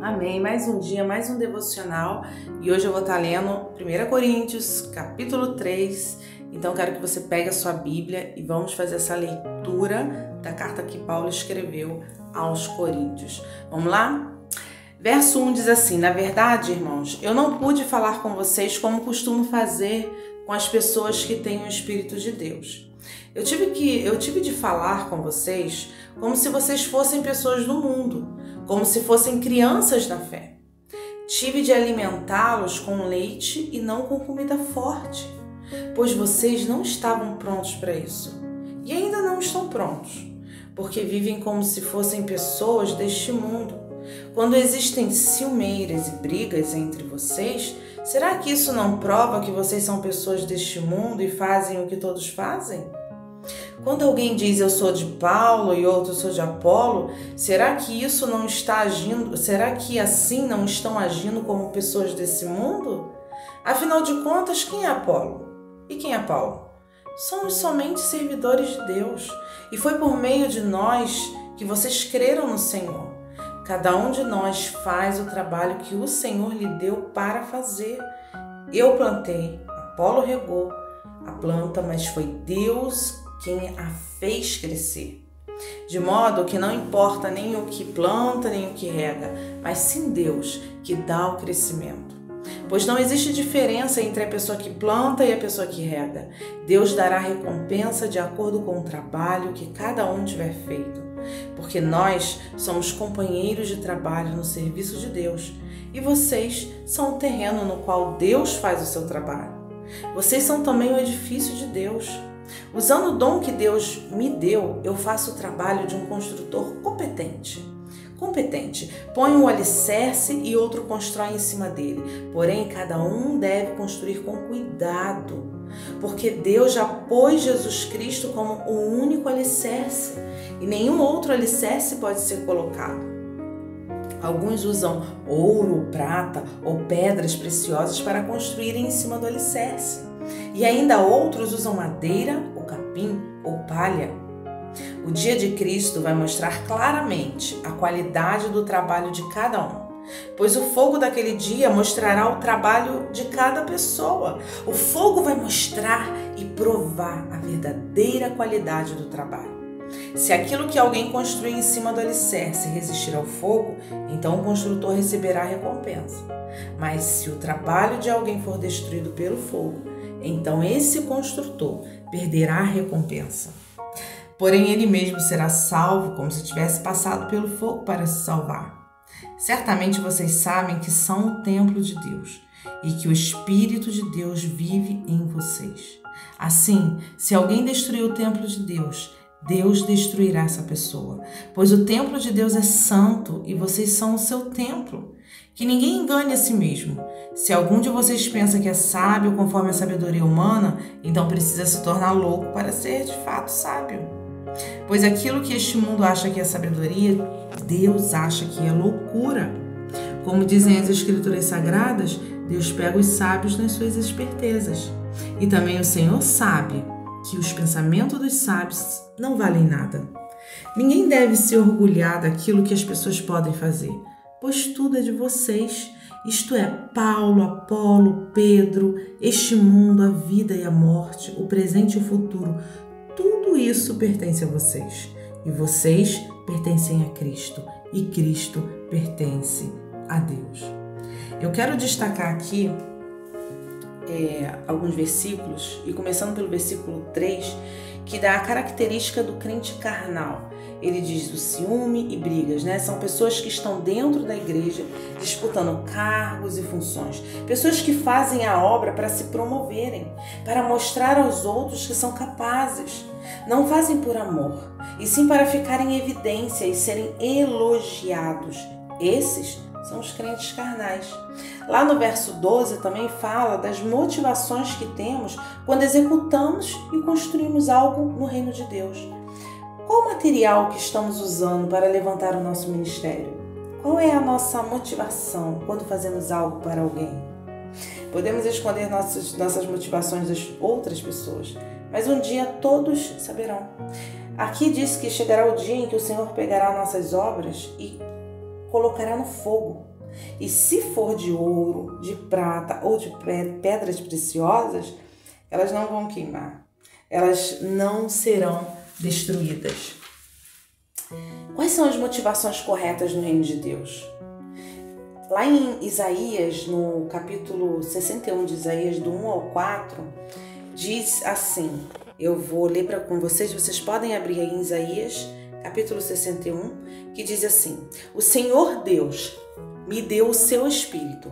Amém. Mais um dia, mais um devocional. E hoje eu vou estar lendo 1 Coríntios, capítulo 3. Então, quero que você pegue a sua Bíblia e vamos fazer essa leitura da carta que Paulo escreveu aos Coríntios. Vamos lá? Verso 1 diz assim: Na verdade, irmãos, eu não pude falar com vocês como costumo fazer com as pessoas que têm o Espírito de Deus. Eu tive de falar com vocês como se vocês fossem pessoas do mundo, como se fossem crianças na fé. Tive de alimentá-los com leite e não com comida forte, pois vocês não estavam prontos para isso. E ainda não estão prontos, porque vivem como se fossem pessoas deste mundo. Quando existem ciumeiras e brigas entre vocês, será que isso não prova que vocês são pessoas deste mundo e fazem o que todos fazem? Quando alguém diz eu sou de Paulo e outro sou de Apolo, será que isso não está agindo? Será que assim não estão agindo como pessoas desse mundo? Afinal de contas, quem é Apolo? E quem é Paulo? Somos somente servidores de Deus, e foi por meio de nós que vocês creram no Senhor. Cada um de nós faz o trabalho que o Senhor lhe deu para fazer. Eu plantei, Apolo regou a planta, mas foi Deus quem a fez crescer. De modo que não importa nem o que planta, nem o que rega, mas sim Deus que dá o crescimento. Pois não existe diferença entre a pessoa que planta e a pessoa que rega. Deus dará recompensa de acordo com o trabalho que cada um tiver feito. Porque nós somos companheiros de trabalho no serviço de Deus, e vocês são o terreno no qual Deus faz o seu trabalho. Vocês são também o edifício de Deus. Usando o dom que Deus me deu, eu faço o trabalho de um construtor competente. Põe um alicerce e outro constrói em cima dele. Porém, cada um deve construir com cuidado, porque Deus já pôs Jesus Cristo como o único alicerce e nenhum outro alicerce pode ser colocado. Alguns usam ouro, prata ou pedras preciosas para construírem em cima do alicerce. E ainda outros usam madeira, ou capim, ou palha. O dia de Cristo vai mostrar claramente a qualidade do trabalho de cada um, pois o fogo daquele dia mostrará o trabalho de cada pessoa. O fogo vai mostrar e provar a verdadeira qualidade do trabalho. Se aquilo que alguém construiu em cima do alicerce resistir ao fogo, então o construtor receberá a recompensa. Mas se o trabalho de alguém for destruído pelo fogo, então esse construtor perderá a recompensa. Porém, ele mesmo será salvo como se tivesse passado pelo fogo para se salvar. Certamente vocês sabem que são o templo de Deus e que o Espírito de Deus vive em vocês. Assim, se alguém destruir o templo de Deus, Deus destruirá essa pessoa, pois o templo de Deus é santo e vocês são o seu templo. Que ninguém engane a si mesmo. Se algum de vocês pensa que é sábio conforme a sabedoria humana, então precisa se tornar louco para ser de fato sábio. Pois aquilo que este mundo acha que é sabedoria, Deus acha que é loucura. Como dizem as Escrituras Sagradas, Deus pega os sábios nas suas espertezas. E também o Senhor sabe que os pensamentos dos sábios não valem nada. Ninguém deve se orgulhar daquilo que as pessoas podem fazer, pois tudo é de vocês, isto é, Paulo, Apolo, Pedro, este mundo, a vida e a morte, o presente e o futuro, tudo isso pertence a vocês. E vocês pertencem a Cristo, e Cristo pertence a Deus. Eu quero destacar aqui alguns versículos, e começando pelo versículo 3, que dá a característica do crente carnal. Ele diz do ciúme e brigas, né? São pessoas que estão dentro da igreja disputando cargos e funções. Pessoas que fazem a obra para se promoverem, para mostrar aos outros que são capazes. Não fazem por amor, e sim para ficar em evidência e serem elogiados. Esses são os crentes carnais. Lá no verso 12 também fala das motivações que temos quando executamos e construímos algo no reino de Deus. Qual o material que estamos usando para levantar o nosso ministério? Qual é a nossa motivação quando fazemos algo para alguém? Podemos esconder nossas motivações das outras pessoas, mas um dia todos saberão. Aqui diz que chegará o dia em que o Senhor pegará nossas obras e colocará no fogo. E se for de ouro, de prata ou de pedras preciosas, elas não vão queimar. Elas não serão destruídas. Quais são as motivações corretas no reino de Deus? Lá em Isaías, no capítulo 61 de Isaías, do 1 ao 4, diz assim, eu vou ler com vocês podem abrir aí em Isaías, capítulo 61, que diz assim: O Senhor Deus me deu o seu Espírito,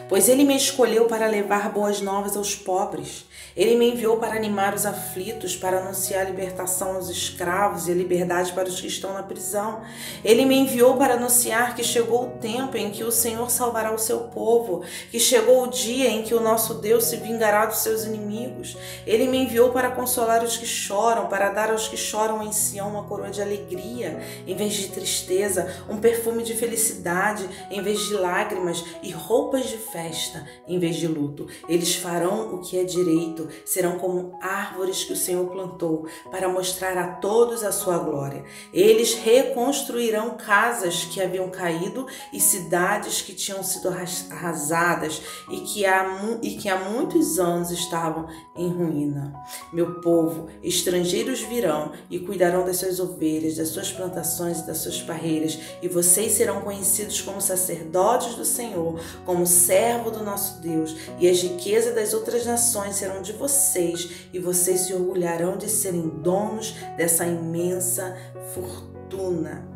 pois Ele me escolheu para levar boas novas aos pobres. Ele me enviou para animar os aflitos, para anunciar a libertação aos escravos e a liberdade para os que estão na prisão. Ele me enviou para anunciar que chegou o tempo em que o Senhor salvará o seu povo, que chegou o dia em que o nosso Deus se vingará dos seus inimigos. Ele me enviou para consolar os que choram, para dar aos que choram em Sião uma coroa de alegria, em vez de tristeza, um perfume de felicidade, em vez de lágrimas, e roupas de festa, em vez de luto. Eles farão o que é direito, serão como árvores que o Senhor plantou, para mostrar a todos a sua glória. Eles reconstruirão casas que haviam caído e cidades que tinham sido arrasadas e que há muitos anos estavam em ruína. Meu povo, estrangeiros virão e cuidarão das suas ovelhas, das suas plantações e das suas parreiras, e vocês serão conhecidos como sacerdotes do Senhor, como servo do nosso Deus, e as riquezas das outras nações serão de vocês, e vocês se orgulharão de serem donos dessa imensa fortuna.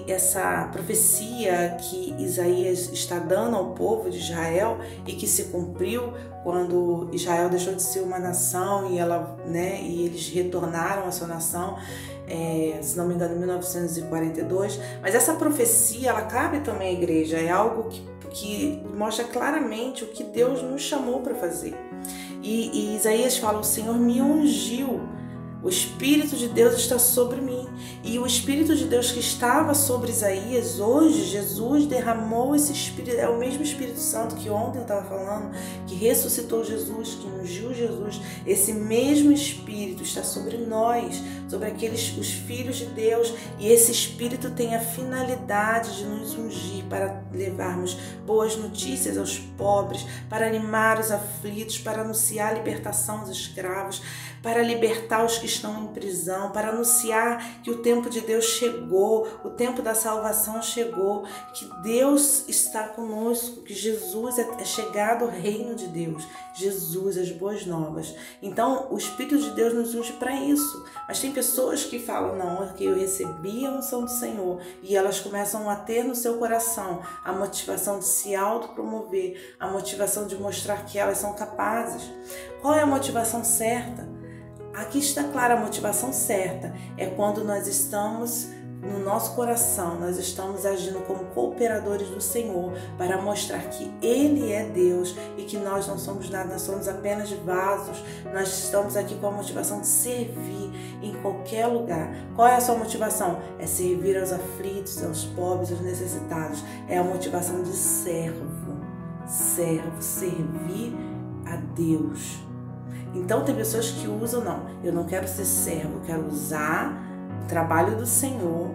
Essa profecia que Isaías está dando ao povo de Israel e que se cumpriu quando Israel deixou de ser uma nação e eles retornaram à sua nação, se não me engano, em 1942. Mas essa profecia, ela cabe também à igreja, é algo que mostra claramente o que Deus nos chamou para fazer. E Isaías fala: o Senhor me ungiu. O Espírito de Deus está sobre mim. E o Espírito de Deus que estava sobre Isaías, hoje Jesus derramou esse Espírito. É o mesmo Espírito Santo que ontem eu estava falando, que ressuscitou Jesus, que ungiu Jesus. Esse mesmo Espírito está sobre nós, sobre os filhos de Deus. E esse Espírito tem a finalidade de nos ungir para levarmos boas notícias aos pobres, para animar os aflitos, para anunciar a libertação aos escravos, para libertar os que estão em prisão, para anunciar que o tempo de Deus chegou, o tempo da salvação chegou, que Deus está conosco, que Jesus é chegado ao reino de Deus, Jesus, as boas novas. Então, o Espírito de Deus nos unge para isso. Mas tem pessoas que falam: não, é que eu recebi a unção do Senhor, e elas começam a ter no seu coração a motivação de se autopromover, a motivação de mostrar que elas são capazes. Qual é a motivação certa? Aqui está clara a motivação certa, é quando nós estamos no nosso coração, nós estamos agindo como cooperadores do Senhor para mostrar que Ele é Deus e que nós não somos nada, nós somos apenas vasos. Nós estamos aqui com a motivação de servir em qualquer lugar. Qual é a sua motivação? É servir aos aflitos, aos pobres, aos necessitados. É a motivação de servo, servir a Deus. Então tem pessoas que usam: não, eu não quero ser servo, eu quero usar o trabalho do Senhor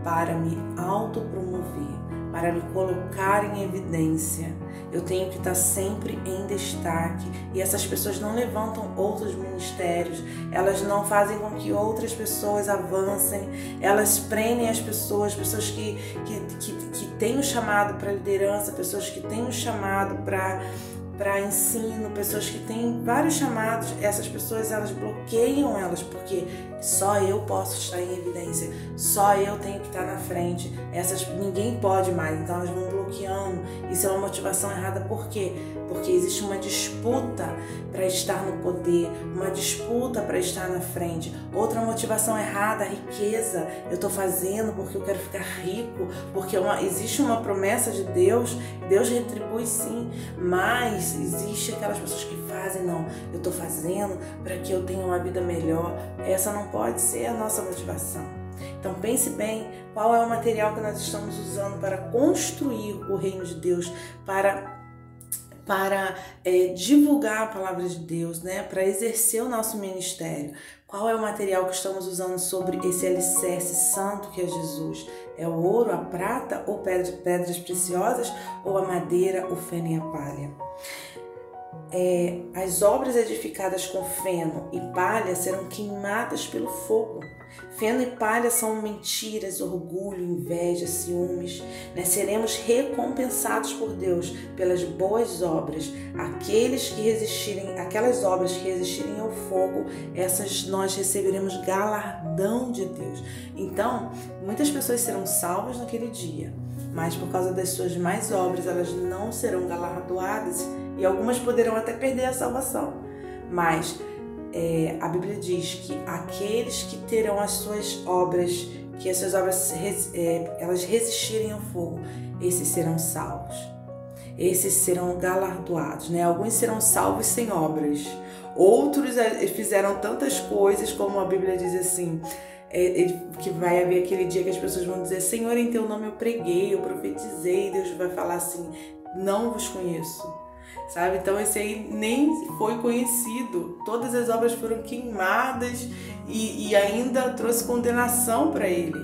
para me autopromover, para me colocar em evidência. Eu tenho que estar sempre em destaque. E essas pessoas não levantam outros ministérios, elas não fazem com que outras pessoas avancem, elas prendem as pessoas que têm o chamado para liderança, pessoas que têm o chamado para ensino, pessoas que têm vários chamados. Essas pessoas, elas bloqueiam elas, porque só eu posso estar em evidência, só eu tenho que estar na frente, ninguém pode mais, então elas vão bloqueando. Isso é uma motivação errada. Por quê? Porque existe uma disputa para estar no poder, uma disputa para estar na frente. Outra motivação errada, a riqueza. Eu estou fazendo porque eu quero ficar rico, porque existe uma promessa de Deus, Deus retribui sim, mas existe aquelas pessoas que fazem: não, eu estou fazendo para que eu tenha uma vida melhor. Essa não pode ser a nossa motivação. Então pense bem, qual é o material que nós estamos usando para construir o reino de Deus, para divulgar a palavra de Deus, para exercer o nosso ministério. Qual é o material que estamos usando sobre esse alicerce santo que é Jesus? É o ouro, a prata ou pedras preciosas, ou a madeira, o feno e a palha? As obras edificadas com feno e palha serão queimadas pelo fogo. Feno e palha são mentiras, orgulho, inveja, ciúmes. Seremos recompensados por Deus pelas boas obras. Aquelas obras que resistirem ao fogo, essas nós receberemos galardão de Deus. Então, muitas pessoas serão salvas naquele dia, mas por causa das suas más obras, elas não serão galardoadas e algumas poderão até perder a salvação. Mas a Bíblia diz que aqueles que terão as suas obras, elas resistirem ao fogo, esses serão salvos. Esses serão galardoados, Alguns serão salvos sem obras. Outros fizeram tantas coisas, como a Bíblia diz assim, que vai haver aquele dia que as pessoas vão dizer: Senhor, em teu nome eu preguei, eu profetizei. Deus vai falar assim: não vos conheço. Sabe? Então esse aí nem foi conhecido. Todas as obras foram queimadas e ainda trouxe condenação para ele,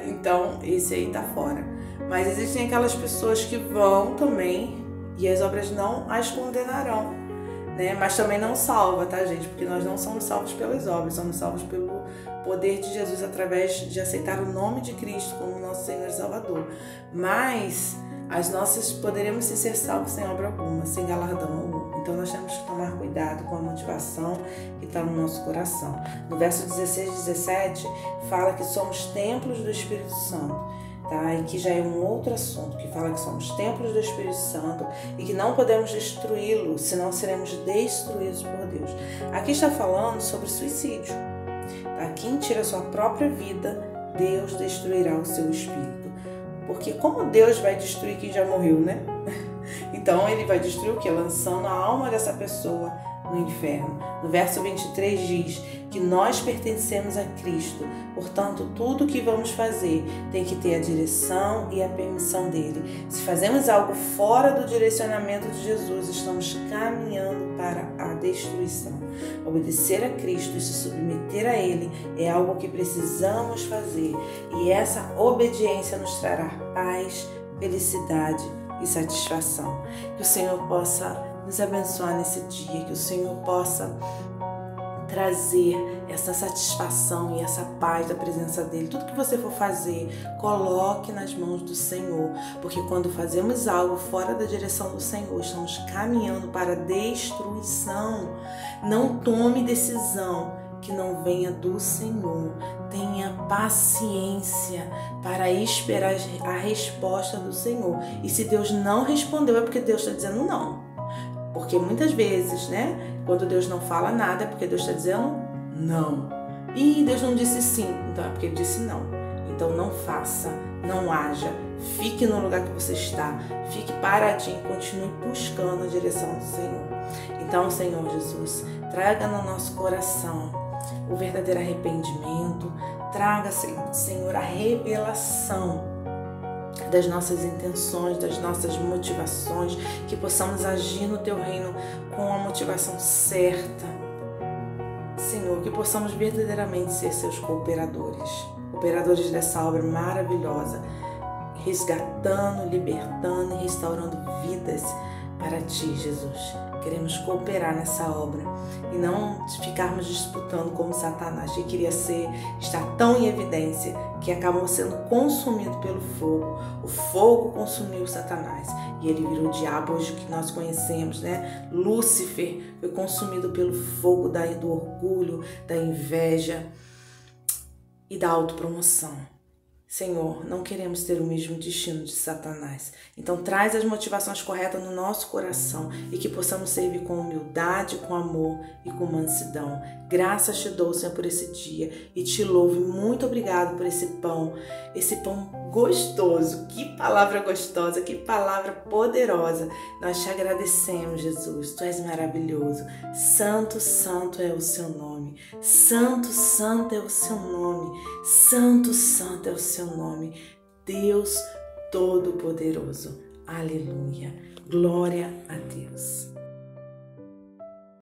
Então esse aí tá fora. Mas existem aquelas pessoas que vão também e as obras não as condenarão, Mas também não salva, tá, gente? Porque nós não somos salvos pelas obras, somos salvos pelo poder de Jesus através de aceitar o nome de Cristo como nosso Senhor e Salvador. Mas as nossas poderemos ser salvos sem obra alguma, sem galardão algum. Então nós temos que tomar cuidado com a motivação que está no nosso coração. No verso 16 e 17 fala que somos templos do Espírito Santo, tá? E que já é um outro assunto, que fala que somos templos do Espírito Santo e que não podemos destruí-lo, senão seremos destruídos por Deus. Aqui está falando sobre suicídio, tá? Quem tira a sua própria vida, Deus destruirá o seu espírito. Porque como Deus vai destruir quem já morreu, Então ele vai destruir o quê? Lançando a alma dessa pessoa no inferno. No verso 23 diz que nós pertencemos a Cristo, portanto tudo que vamos fazer tem que ter a direção e a permissão dele. Se fazemos algo fora do direcionamento de Jesus, estamos caminhando para a destruição. Obedecer a Cristo e se submeter a Ele é algo que precisamos fazer, e essa obediência nos trará paz, felicidade e satisfação. Que o Senhor possa nos abençoar nesse dia, que o Senhor possa trazer essa satisfação e essa paz da presença dele. Tudo que você for fazer, coloque nas mãos do Senhor, porque quando fazemos algo fora da direção do Senhor, estamos caminhando para a destruição. Não tome decisão que não venha do Senhor. Tenha paciência para esperar a resposta do Senhor. E se Deus não respondeu, é porque Deus está dizendo não. Porque muitas vezes, quando Deus não fala nada, é porque Deus está dizendo não. E Deus não disse sim, então é porque Ele disse não. Então não faça, não haja, fique no lugar que você está, fique paradinho, continue buscando a direção do Senhor. Então, Senhor Jesus, traga no nosso coração o verdadeiro arrependimento, traga, Senhor, a revelação das nossas intenções, das nossas motivações, que possamos agir no Teu reino com a motivação certa. Senhor, que possamos verdadeiramente ser Seus cooperadores dessa obra maravilhosa, resgatando, libertando e restaurando vidas para Ti, Jesus. Queremos cooperar nessa obra e não ficarmos disputando como Satanás, que queria estar tão em evidência que acabou sendo consumido pelo fogo. O fogo consumiu Satanás e ele virou o diabo hoje que nós conhecemos, Lúcifer foi consumido pelo fogo do orgulho, da inveja e da autopromoção. Senhor, não queremos ter o mesmo destino de Satanás. Então traz as motivações corretas no nosso coração e que possamos servir com humildade, com amor e com mansidão. Graças te dou, Senhor, por esse dia e te louvo. Muito obrigado por esse pão gostoso. Que palavra gostosa, que palavra poderosa. Nós te agradecemos, Jesus. Tu és maravilhoso. Santo, santo é o seu nome. Santo, santo é o seu nome. Santo, santo é o seu nome. Deus Todo-Poderoso. Aleluia. Glória a Deus.